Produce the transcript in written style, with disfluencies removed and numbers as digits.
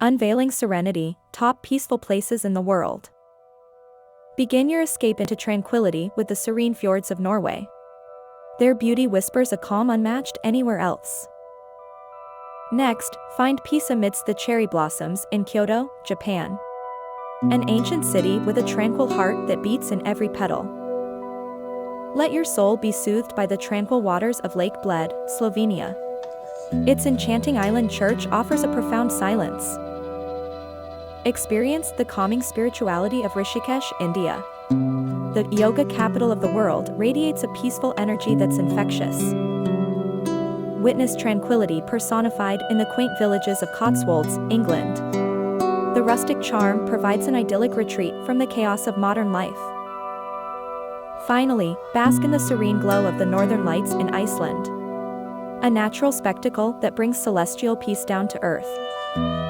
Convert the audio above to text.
Unveiling serenity, top peaceful places in the world. Begin your escape into tranquility with the serene fjords of Norway. Their beauty whispers a calm unmatched anywhere else. Next, find peace amidst the cherry blossoms in Kyoto, Japan. An ancient city with a tranquil heart that beats in every petal. Let your soul be soothed by the tranquil waters of Lake Bled, Slovenia. Its enchanting island church offers a profound silence. Experience the calming spirituality of Rishikesh, India. The yoga capital of the world radiates a peaceful energy that's infectious. Witness tranquility personified in the quaint villages of Cotswolds, England. The rustic charm provides an idyllic retreat from the chaos of modern life. Finally, bask in the serene glow of the northern lights in Iceland. A natural spectacle that brings celestial peace down to earth.